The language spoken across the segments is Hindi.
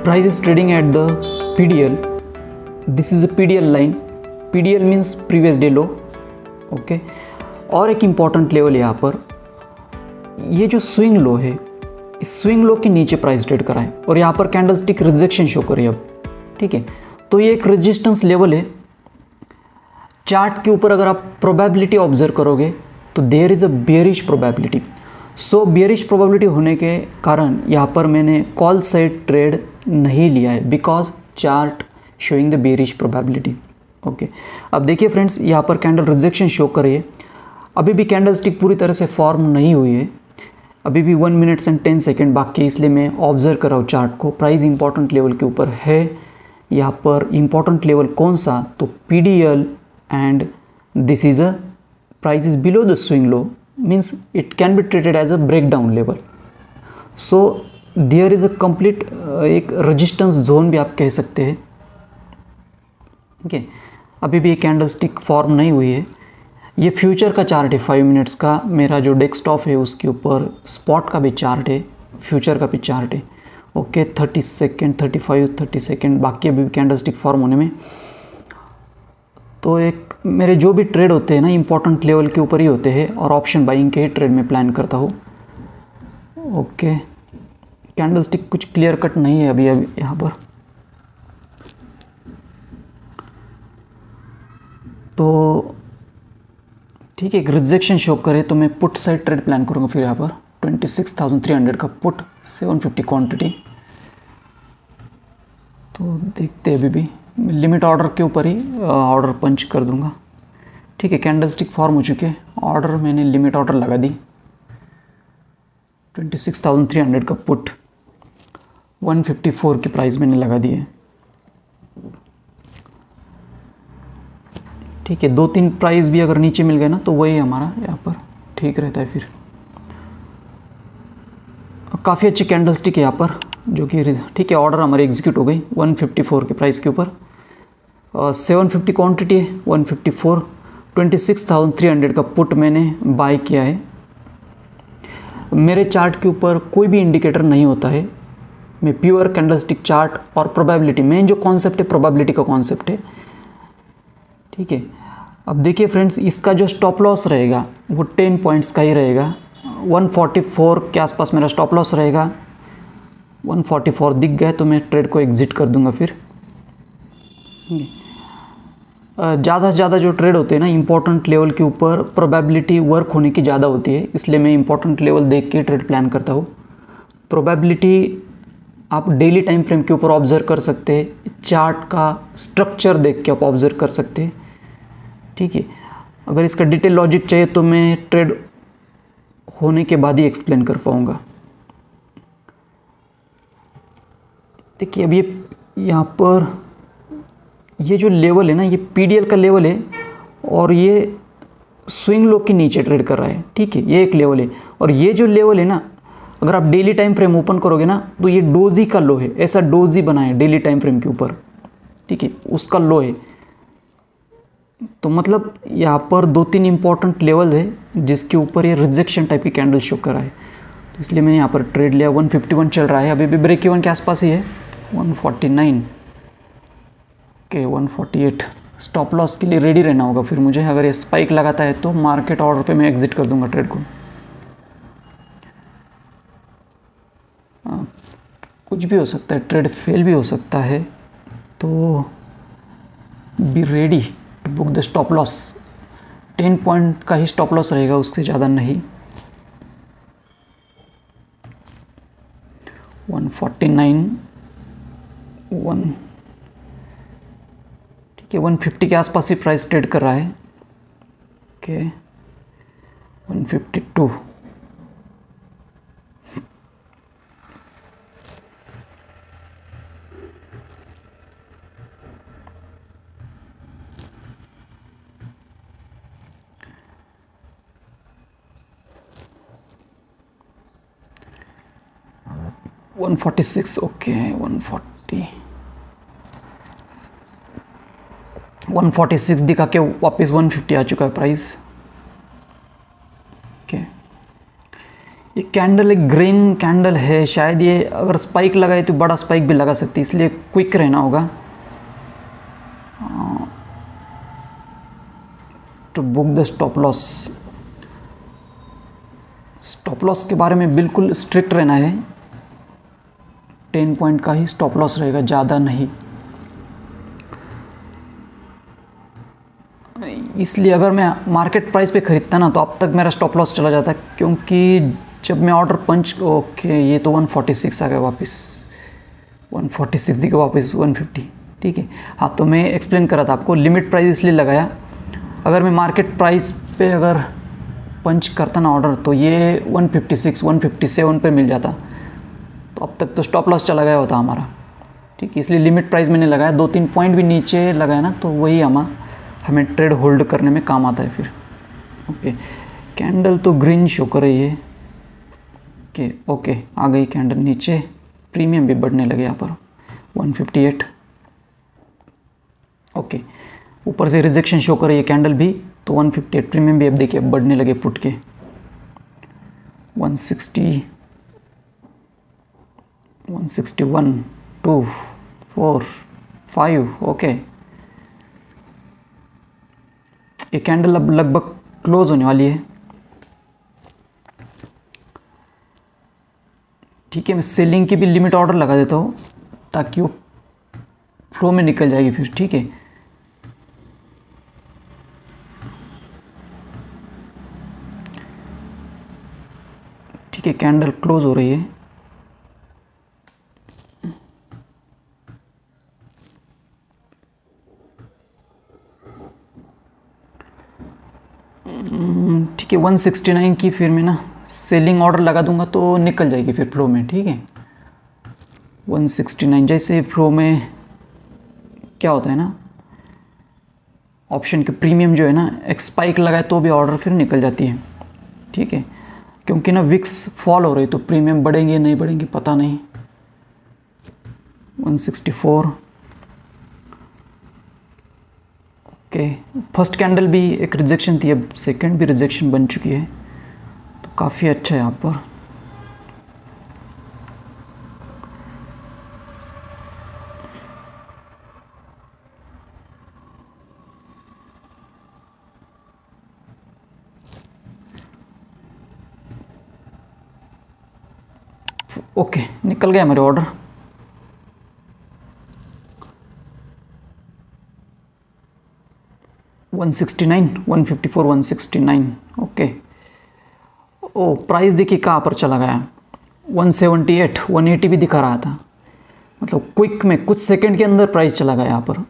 price is trading at the PDL. This is a PDL line. PDL means previous day low. Okay और एक इम्पॉर्टेंट लेवल यहाँ पर, ये जो स्विंग लो है, इस स्विंग लो के नीचे प्राइस ट्रेड करा है और यहाँ पर कैंडल स्टिक रिजेक्शन शो कर रही है अब, ठीक है। तो ये एक रेजिस्टेंस लेवल है। चार्ट के ऊपर अगर आप प्रोबेबिलिटी ऑब्जर्व करोगे तो there is a bearish probability. So bearish probability होने के कारण यहाँ पर मैंने कॉल साइड ट्रेड नहीं लिया है, because chart showing the bearish probability. Okay अब देखिए फ्रेंड्स, यहाँ पर कैंडल रिजेक्शन शो कर रही है। अभी भी कैंडल स्टिक पूरी तरह से फॉर्म नहीं हुई है, अभी भी 1 मिनट एंड 10 सेकेंड बाकी है, इसलिए मैं ऑब्जर्व कर रहा हूँ चार्ट को। प्राइस इंपॉर्टेंट लेवल के ऊपर है। यहाँ पर इंपॉर्टेंट लेवल कौन सा, तो PDL and this is a price is below the swing low, means it can be treated as a break down level. So there is a complete एक रेजिस्टेंस जोन भी आप कह सकते हैं। ठीक है, अभी भी ये कैंडल स्टिक फॉर्म नहीं हुई है। ये फ्यूचर का चार्ट है 5 मिनट्स का, मेरा जो डेस्कटॉप है उसके ऊपर स्पॉट का भी चार्ट है, फ्यूचर का भी चार्ट है। ओके 30 सेकेंड 35 30 सेकेंड बाकी अभी भी कैंडल स्टिक फॉर्म होने में। तो एक मेरे जो भी ट्रेड होते हैं ना, इंपॉर्टेंट लेवल के ऊपर ही होते हैं और ऑप्शन बाइंग के ही ट्रेड में प्लान करता हूँ। ओके कैंडल स्टिक कुछ क्लियर कट नहीं है अभी यहाँ पर। तो ठीक है, एक रिजेक्शन शो करे तो मैं पुट साइड ट्रेड प्लान करूँगा फिर यहाँ पर 26,300 का पुट 750 क्वांटिटी। तो देखते हैं, अभी भी लिमिट ऑर्डर के ऊपर ही ऑर्डर पंच कर दूंगा। ठीक है, कैंडल स्टिक फॉर्म हो चुके हैं, ऑर्डर मैंने लिमिट ऑर्डर लगा दी 26,300 का पुट 154 की प्राइस मैंने लगा दी है। ठीक है, 2-3 प्राइस भी अगर नीचे मिल गए ना तो वही हमारा यहाँ पर ठीक रहता है। फिर काफ़ी अच्छी कैंडल स्टिक है यहाँ पर जो कि ठीक है, ऑर्डर हमारी एग्जीक्यूट हो गई 154 के प्राइस के ऊपर। 750 क्वांटिटी है, 154 26,300 का पुट मैंने बाय किया है। मेरे चार्ट के ऊपर कोई भी इंडिकेटर नहीं होता है, मैं प्योर कैंडल स्टिक चार्ट और प्रोबेबिलिटी, मेन जो कॉन्सेप्ट है प्रोबेबिलिटी का कॉन्सेप्ट है। ठीक है, अब देखिए फ्रेंड्स, इसका जो स्टॉप लॉस रहेगा वो 10 पॉइंट्स का ही रहेगा। 144 के आसपास मेरा स्टॉप लॉस रहेगा। 144 दिख गए तो मैं ट्रेड को एग्जिट कर दूंगा। फिर ज़्यादा से ज़्यादा जो ट्रेड होते हैं ना, इंपॉर्टेंट लेवल के ऊपर प्रोबेबिलिटी वर्क होने की ज़्यादा होती है, इसलिए मैं इंपॉर्टेंट लेवल देख के ट्रेड प्लान करता हूँ। प्रोबेबिलिटी आप डेली टाइम फ्रेम के ऊपर ऑब्जर्व कर सकते हैं, चार्ट का स्ट्रक्चर देख के आप ऑब्जर्व कर सकते हैं। ठीक है, अगर इसका डिटेल लॉजिक चाहिए तो मैं ट्रेड होने के बाद ही एक्सप्लेन कर पाऊँगा। देखिए अब ये यहाँ पर ये जो लेवल है ना, ये PDL का लेवल है और ये स्विंग लो के नीचे ट्रेड कर रहा है। ठीक है, ये एक लेवल है और ये जो लेवल है ना, अगर आप डेली टाइम फ्रेम ओपन करोगे ना तो ये डोजी का लो है, ऐसा डोजी बना है डेली टाइम फ्रेम के ऊपर। ठीक है, उसका लो है। तो मतलब यहाँ पर 2-3 इंपॉर्टेंट लेवल है जिसके ऊपर ये रिजेक्शन टाइप की कैंडल शो करा है, तो इसलिए मैंने यहाँ पर ट्रेड लिया। 151 चल रहा है, अभी भी ब्रेक इवन के आसपास ही है। 149 के 148 स्टॉप लॉस के लिए रेडी रहना होगा फिर मुझे। अगर ये स्पाइक लगाता है तो मार्केट ऑर्डर पे मैं एग्जिट कर दूंगा ट्रेड को। कुछ भी हो सकता है, ट्रेड फेल भी हो सकता है, तो be ready to book the stop loss. 10 point का ही स्टॉप लॉस रहेगा, उससे ज़्यादा नहीं। 149 1 ठीक है, 150 के आसपास ही प्राइस ट्रेड कर रहा है। ओके 152 146 ओके 146 दिखा के वापस 150 आ चुका है प्राइस। ओके, एक कैंडल एक ग्रीन कैंडल है, शायद ये अगर स्पाइक लगाए तो बड़ा स्पाइक भी लगा सकती है, इसलिए क्विक रहना होगा to book the stop loss. Stop loss के बारे में बिल्कुल स्ट्रिक्ट रहना है, 10 पॉइंट का ही स्टॉप लॉस रहेगा, ज़्यादा नहीं। इसलिए अगर मैं मार्केट प्राइस पे ख़रीदता ना तो अब तक मेरा स्टॉप लॉस चला जाता, क्योंकि जब मैं ऑर्डर पंच, ओके ये तो 146 आ गया वापस, 146 दिखे वापस 150, ठीक है। हाँ, तो मैं एक्सप्लेन करा था आपको, लिमिट प्राइस इसलिए लगाया, अगर मैं मार्केट प्राइस पे अगर पंच करता ना ऑर्डर तो ये 156 157 पे मिल जाता, तो अब तक तो स्टॉप लॉस चला गया होता हमारा, ठीक है। इसलिए लिमिट प्राइस मैंने लगाया, 2-3 पॉइंट भी नीचे लगाया ना तो वही हमें ट्रेड होल्ड करने में काम आता है फिर। ओके, कैंडल तो ग्रीन शो कर रही है, ओके आ गई कैंडल नीचे, प्रीमियम भी बढ़ने लगे यहाँ पर 158, ओके। ऊपर से रिजेक्शन शो कर रही है कैंडल भी, तो 158 प्रीमियम भी अब देखिए बढ़ने लगे पुट के 160, 161, 2, 4, 5, ओके। ये कैंडल अब लगभग क्लोज होने वाली है, ठीक है। मैं सेलिंग की भी लिमिट ऑर्डर लगा देता हूँ ताकि वो फ्लो में निकल जाएगी फिर, ठीक है। ठीक है, कैंडल क्लोज हो रही है, ठीक है। 169 की फिर मैं ना सेलिंग ऑर्डर लगा दूंगा तो निकल जाएगी फिर फ्लो में, ठीक है। 169 जैसे फ्लो में क्या होता है ना, ऑप्शन के प्रीमियम जो है ना एक स्पाइक लगाए तो भी ऑर्डर फिर निकल जाती है, ठीक है। क्योंकि ना विक्स फॉल हो रही तो प्रीमियम बढ़ेंगे नहीं बढ़ेंगे पता नहीं। 164, ओके। फर्स्ट कैंडल भी एक रिजेक्शन थी, अब सेकंड भी रिजेक्शन बन चुकी है, तो काफ़ी अच्छा है यहाँ पर। ओके, निकल गया मेरे ऑर्डर। $169, $154, $169, ओके। ओ प्राइस देखिए कहाँ पर चला गया, 178, 180 भी दिखा रहा था, मतलब क्विक में कुछ सेकंड के अंदर प्राइस चला गया यहाँ पर।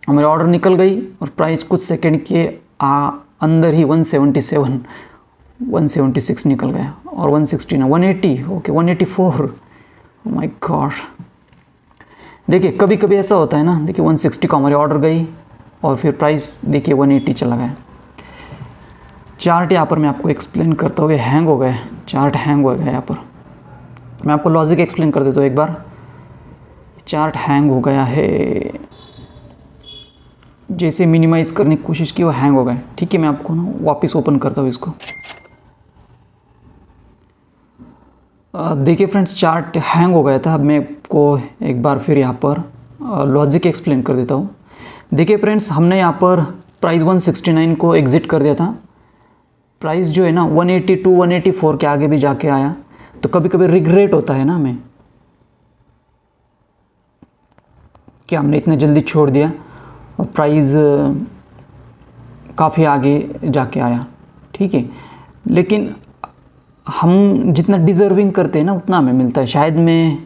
हमारे ऑर्डर निकल गई और प्राइस कुछ सेकंड के अंदर ही 177, 176 निकल गया, और 169, 180, ओके 184, माय गॉड। देखिए कभी कभी ऐसा होता है ना, देखिए 160 को हमारी ऑर्डर गई और फिर प्राइस देखिए 180 चला गया। चार्ट यहाँ पर मैं आपको एक्सप्लेन करता हूँ, हैंग हो गया चार्ट, हैंग हो गया यहाँ पर। मैं आपको लॉजिक एक्सप्लेन कर देता हूँ एक बार। चार्ट हैंग हो गया है, जैसे मिनिमाइज़ करने की कोशिश की वो हैंग हो गया, ठीक है। मैं आपको ना वापस ओपन करता हूँ इसको। देखिए फ्रेंड्स, चार्ट हैंग हो गया था। अब मैं आपको एक बार फिर यहाँ पर लॉजिक एक्सप्लेन कर देता हूँ। देखिए फ्रेंड्स, हमने यहाँ पर प्राइस 169 को एग्ज़िट कर दिया था। प्राइस जो है ना 182, 184 के आगे भी जाके आया, तो कभी कभी रिग्रेट होता है ना हमें कि हमने इतना जल्दी छोड़ दिया और प्राइस काफ़ी आगे जाके आया, ठीक है। लेकिन हम जितना डिज़र्विंग करते हैं ना उतना हमें मिलता है। शायद मैं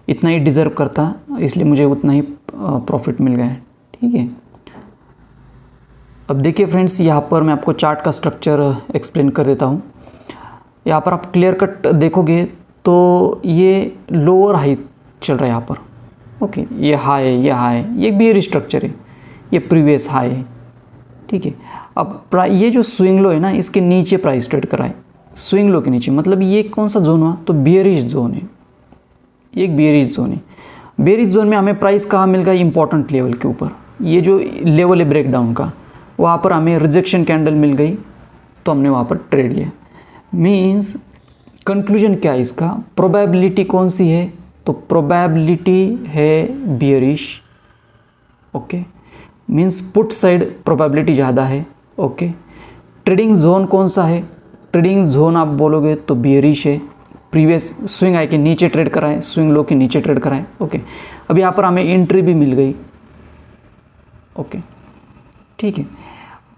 इतना ही डिज़र्व करता, इसलिए मुझे उतना ही प्रॉफिट मिल गया है, ठीक है। अब देखिए फ्रेंड्स, यहाँ पर मैं आपको चार्ट का स्ट्रक्चर एक्सप्लेन कर देता हूँ। यहाँ पर आप क्लियर कट देखोगे तो ये लोअर हाई चल रहा है यहाँ पर, ओके। ये हाई है, ये हाई है, ये भी स्ट्रक्चर है, ये प्रीवियस हाई है, ठीक है। अब ये जो स्विंग लो है ना, इसके नीचे प्राइस ट्रेड करा है, स्विंग लो के नीचे। मतलब ये कौन सा जोन हुआ, तो बेयरिश जोन है, ये एक बेयरिश जोन है। बेयरिश जोन में हमें प्राइस कहाँ मिल गया, इंपॉर्टेंट लेवल के ऊपर। ये जो लेवल है ब्रेकडाउन का, वहाँ पर हमें रिजेक्शन कैंडल मिल गई, तो हमने वहाँ पर ट्रेड लिया। मीन्स कंक्लूजन क्या है इसका, प्रोबेबिलिटी कौन सी है, तो प्रोबेबिलिटी है bearish, okay, means put side probability ज़्यादा है, ओके। ट्रेडिंग जोन कौन सा है, ट्रेडिंग जोन आप बोलोगे तो बियरिश है, प्रीवियस स्विंग हाई के नीचे ट्रेड कराए, स्विंग लो के नीचे ट्रेड कराए, ओके। अब यहाँ पर हमें एंट्री भी मिल गई, ओके, ठीक है।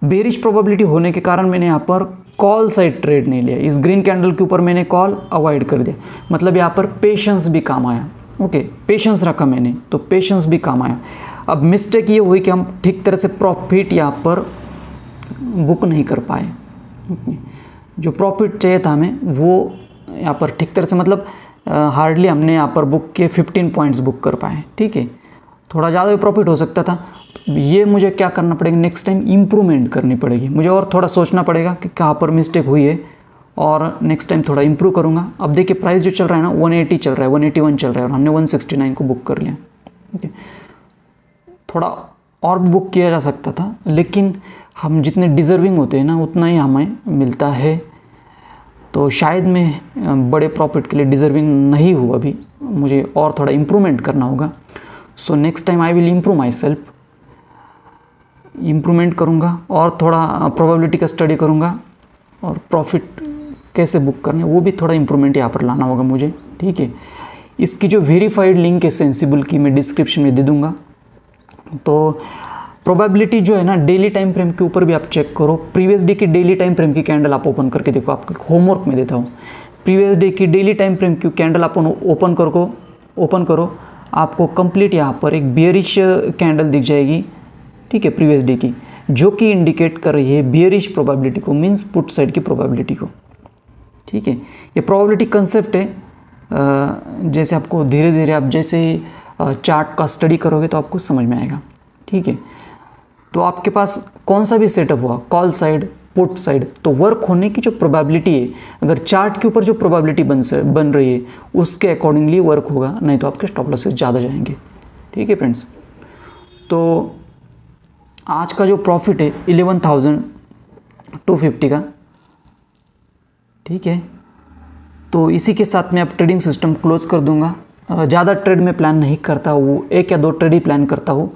बेरिश प्रोबेबिलिटी होने के कारण मैंने यहाँ पर कॉल साइड ट्रेड नहीं लिया, इस ग्रीन कैंडल के ऊपर मैंने कॉल अवॉइड कर दिया, मतलब यहाँ पर पेशेंस भी काम आया, ओके, पेशेंस रखा मैंने तो पेशेंस भी काम आया। अब मिस्टेक ये हुई कि हम ठीक तरह से प्रॉफिट यहाँ पर बुक नहीं कर पाए, जो प्रॉफिट चाहिए था हमें वो यहाँ पर ठीक तरह से, मतलब हार्डली हमने यहाँ पर बुक किए 15 पॉइंट्स बुक कर पाए, ठीक है, थोड़ा ज़्यादा भी प्रॉफिट हो सकता था। ये मुझे क्या करना पड़ेगा, नेक्स्ट टाइम इम्प्रूवमेंट करनी पड़ेगी, मुझे और थोड़ा सोचना पड़ेगा कि कहाँ पर मिस्टेक हुई है और नेक्स्ट टाइम थोड़ा इम्प्रूव करूँगा। अब देखिए प्राइस जो चल रहा है ना 180 चल रहा है, 181 चल रहा है और हमने 169 को बुक कर लिया, ओके। थोड़ा और बुक किया जा सकता था, लेकिन हम जितने डिज़र्विंग होते हैं ना उतना ही हमें मिलता है, तो शायद मैं बड़े प्रॉफिट के लिए डिज़र्विंग नहीं हूँ अभी, मुझे और थोड़ा इम्प्रूवमेंट करना होगा। So next time I will improve my self, improvement करूँगा और थोड़ा प्रोबेबिलिटी का स्टडी करूँगा और प्रॉफिट कैसे बुक करने वो भी थोड़ा इम्प्रूवमेंट यहाँ पर लाना होगा मुझे, ठीक है। इसकी जो वेरीफाइड लिंक है सेंसिबल की मैं डिस्क्रिप्शन में दे दूँगा। तो प्रोबेबिलिटी जो है ना डेली टाइम फ्रेम के ऊपर भी आप चेक करो, प्रीवियस डे की डेली टाइम फ्रेम की कैंडल आप ओपन करके देखो, आपको होमवर्क में देता हूँ, प्रीवियस डे की डेली टाइम फ्रेम की कैंडल आप ओपन करो, आपको कंप्लीट यहाँ पर एक बियरिश कैंडल दिख जाएगी, ठीक है, प्रीवियस डे की, जो कि इंडिकेट कर रही है बियरिश प्रोबेबिलिटी को, मीन्स पुट साइड की प्रोबेबिलिटी को, ठीक है। ये प्रोबेबिलिटी कंसेप्ट है, जैसे आपको धीरे धीरे आप जैसे चार्ट का स्टडी करोगे तो आपको समझ में आएगा, ठीक है। तो आपके पास कौन सा भी सेटअप हुआ, कॉल साइड, पुट साइड, तो वर्क होने की जो प्रोबेबिलिटी है, अगर चार्ट के ऊपर जो प्रोबेबिलिटी बन रही है उसके अकॉर्डिंगली वर्क होगा, नहीं तो आपके स्टॉप लॉसेस ज़्यादा जाएंगे, ठीक है फ्रेंड्स। तो आज का जो प्रॉफिट है 11,250 का, ठीक है। तो इसी के साथ मैं अब ट्रेडिंग सिस्टम क्लोज कर दूंगा। ज़्यादा ट्रेड में प्लान नहीं करता हूँ, 1 या 2 ट्रेड ही प्लान करता हूँ।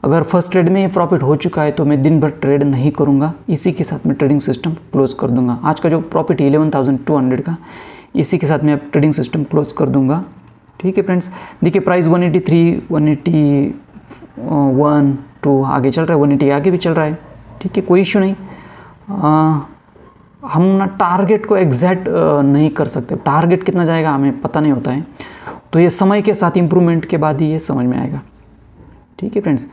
अगर फर्स्ट ट्रेड में ही प्रॉफिट हो चुका है तो मैं दिन भर ट्रेड नहीं करूँगा, इसी के साथ मैं ट्रेडिंग सिस्टम क्लोज कर दूंगा। आज का जो प्रॉफिट है 11,200 का, इसी के साथ मैं अब ट्रेडिंग सिस्टम क्लोज कर दूंगा, ठीक है फ्रेंड्स। देखिए प्राइस 183, 181, 2 आगे चल रहा है, 180 आगे भी चल रहा है, ठीक है, कोई इशू नहीं। हम ना टारगेट को एग्जैक्ट नहीं कर सकते, टारगेट कितना जाएगा हमें पता नहीं होता है, तो ये समय के साथ इम्प्रूवमेंट के बाद ही ये समझ में आएगा, ठीक है फ्रेंड्स।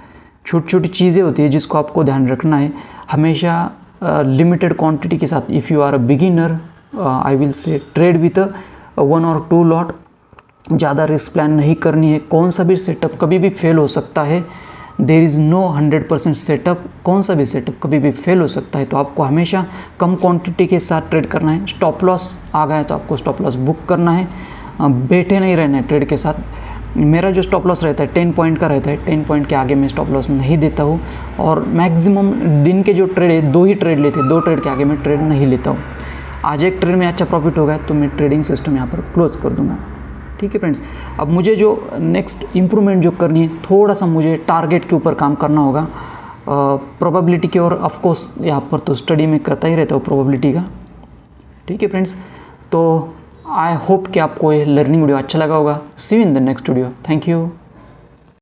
छोटी छोटी चीज़ें होती है जिसको आपको ध्यान रखना है हमेशा, लिमिटेड क्वांटिटी के साथ। If you are a beginner I will say trade with 1 और 2 लॉट, ज़्यादा रिस्क प्लान नहीं करनी है। कौन सा भी सेटअप कभी भी फेल हो सकता है, देयर इज़ नो 100% सेटअप, कौन सा भी सेटअप कभी भी फेल हो सकता है, तो आपको हमेशा कम क्वांटिटी के साथ ट्रेड करना है। स्टॉप लॉस आ गया है तो आपको स्टॉप लॉस बुक करना है, बैठे नहीं रहना है ट्रेड के साथ। मेरा जो स्टॉप लॉस रहता है 10 पॉइंट का रहता है, 10 पॉइंट के आगे मैं स्टॉप लॉस नहीं देता हूँ, और मैक्सिमम दिन के जो ट्रेड है 2 ही ट्रेड लेते हैं, 2 ट्रेड के आगे मैं ट्रेड नहीं लेता हूँ। आज एक ट्रेड में अच्छा प्रॉफिट होगा तो मैं ट्रेडिंग सिस्टम यहाँ पर क्लोज कर दूँगा, ठीक है फ्रेंड्स। अब मुझे जो नेक्स्ट इम्प्रूवमेंट जो करनी है, थोड़ा सा मुझे टारगेट के ऊपर काम करना होगा, प्रोबेबिलिटी की, और ऑफकोर्स यहाँ पर तो स्टडी में करता ही रहता हूँ प्रोबेबिलिटी का, ठीक है फ्रेंड्स। तो आई होप कि आपको ये लर्निंग वीडियो अच्छा लगा होगा। See you in the next video, thank you.